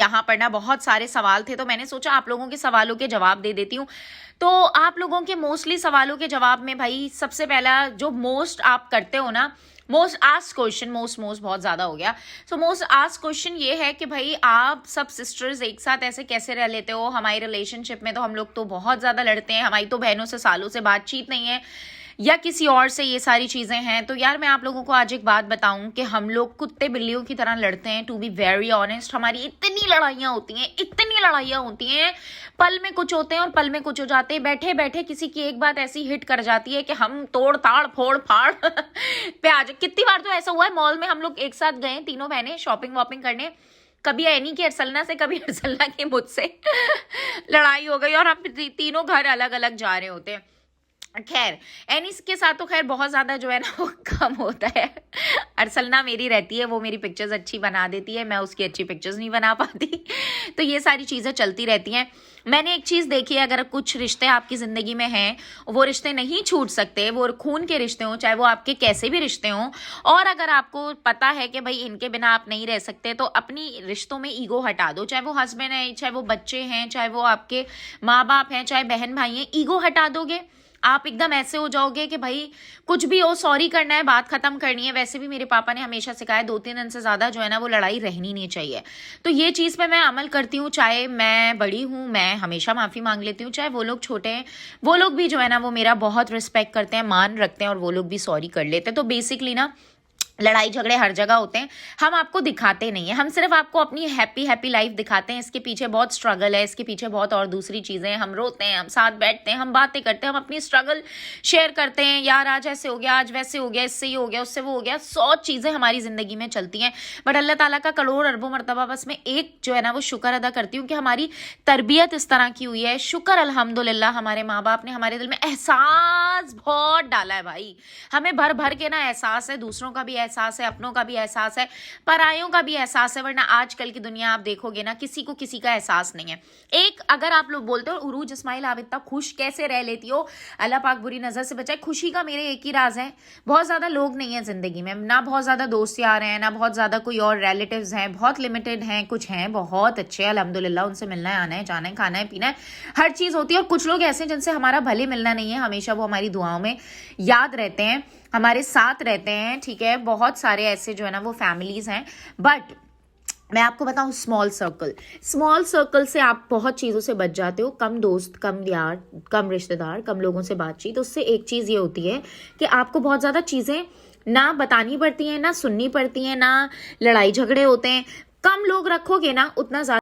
यहाँ पर ना बहुत सारे सवाल थे, तो मैंने सोचा आप लोगों के सवालों के जवाब दे देती हूँ। तो आप लोगों के मोस्टली सवालों के जवाब में भाई सबसे पहला जो मोस्ट आप करते हो ना, मोस्ट आस्क क्वेश्चन, मोस्ट बहुत ज्यादा हो गया। सो मोस्ट आस्क क्वेश्चन ये है कि भाई आप सब सिस्टर्स एक साथ ऐसे कैसे रह लेते हो। हमारी रिलेशनशिप में तो हम लोग तो बहुत ज्यादा लड़ते हैं, हमारी तो बहनों से सालों से बातचीत नहीं है, या किसी और से ये सारी चीजें हैं। तो यार मैं आप लोगों को आज एक बात बताऊं कि हम लोग कुत्ते बिल्लियों की तरह लड़ते हैं। टू बी वेरी ऑनेस्ट, हमारी इतनी लड़ाइयां होती हैं, इतनी लड़ाइयां होती हैं, पल में कुछ होते हैं और पल में कुछ हो जाते हैं। बैठे बैठे किसी की एक बात ऐसी हिट कर जाती है कि हम तोड़ ताड़ फोड़ फाड़ पे आ जाए। कितनी बार तो ऐसा हुआ है, मॉल में हम लोग एक साथ गए तीनों बहनें शॉपिंग वॉपिंग करने, कभी एनी की अरसलना से, कभी अरसलना की मुझसे लड़ाई हो गई और हम तीनों घर अलग अलग जा रहे होते हैं। खैर एनिस के साथ तो खैर बहुत ज्यादा जो है ना वो कम होता है। अरसलना मेरी रहती है, वो मेरी पिक्चर्स अच्छी बना देती है, मैं उसकी अच्छी पिक्चर्स नहीं बना पाती। तो ये सारी चीजें चलती रहती हैं। मैंने एक चीज देखी है, अगर कुछ रिश्ते आपकी जिंदगी में हैं, वो रिश्ते नहीं छूट सकते, वो खून के रिश्ते हों, चाहे वो आपके कैसे भी रिश्ते हों, और अगर आपको पता है कि भाई इनके बिना आप नहीं रह सकते, तो अपनी रिश्तों में ईगो हटा दो। चाहे वो हस्बैंड है, चाहे वो बच्चे हैं, चाहे वो आपके माँ बाप हैं, चाहे बहन भाई हैं, ईगो हटा दोगे आप एकदम ऐसे हो जाओगे कि भाई कुछ भी हो, सॉरी करना है, बात खत्म करनी है। वैसे भी मेरे पापा ने हमेशा सिखाया 2-3 दिन से ज्यादा जो है ना वो लड़ाई रहनी नहीं चाहिए। तो ये चीज पे मैं अमल करती हूँ। चाहे मैं बड़ी हूँ, मैं हमेशा माफी मांग लेती हूँ, चाहे वो लोग छोटे हैं, वो लोग भी जो है ना वो मेरा बहुत रिस्पेक्ट करते हैं, मान रखते हैं, और वो लोग भी सॉरी कर लेते हैं। तो बेसिकली ना लड़ाई झगड़े हर जगह होते हैं, हम आपको दिखाते नहीं है, हम सिर्फ आपको अपनी हैप्पी हैप्पी लाइफ दिखाते हैं। इसके पीछे बहुत स्ट्रगल है, इसके पीछे बहुत और दूसरी चीजें हैं। हम रोते हैं, हम साथ बैठते हैं, हम बातें करते हैं, हम अपनी स्ट्रगल शेयर करते हैं। यार आज ऐसे हो गया, आज वैसे हो गया, इससे ये हो गया, उससे वो हो गया, 100 चीजें हमारी जिंदगी में चलती हैं। बट अल्लाह ताला का करोड़ अरबों मरतबा बस मैं एक जो है ना वो शुक्र अदा करती हूँ कि हमारी तरबियत इस तरह की हुई है। शुक्र अल्हम्दुलिल्लाह, हमारे माँ बाप ने हमारे दिल में एहसास बहुत डाला है भाई। हमें भर भर के ना एहसास है, दूसरों का भी एहसास है, अपनों का भी एहसास है, परायों का भी एहसास है। वरना आजकल की दुनिया आप देखोगे ना, किसी को किसी का एहसास नहीं है। एक अगर आप लोग बोलते हो उरूज इस्माइल आप इतना खुश कैसे रह लेती हो, अल्लाह पाक बुरी नजर से बचाए। खुशी का मेरे एक ही राज है, बहुत ज्यादा लोग नहीं है जिंदगी में, ना बहुत ज्यादा दोस्त यार हैं, ना बहुत ज्यादा कोई और रिलेटिव्स हैं, बहुत लिमिटेड हैं। कुछ हैं बहुत अच्छे अल्हम्दुलिल्लाह, उनसे मिलना है, आना है, जाना है, खाना है, पीना है, हर चीज होती है। और कुछ लोग ऐसे हैं जिनसे हमारा भले मिलना नहीं है, हमेशा वो हमारी दुआओं में याद रहते हैं, हमारे साथ रहते हैं। ठीक है, बहुत सारे ऐसे जो है ना वो फैमिलीज हैं। बट मैं आपको बताऊं, स्मॉल सर्कल से आप बहुत चीज़ों से बच जाते हो। कम दोस्त, कम यार, कम रिश्तेदार, कम लोगों से बातचीत, उससे एक चीज़ ये होती है कि आपको बहुत ज़्यादा चीज़ें ना बतानी पड़ती हैं, ना सुननी पड़ती हैं, ना लड़ाई झगड़े होते हैं। कम लोग रखोगे ना उतना ज़्यादा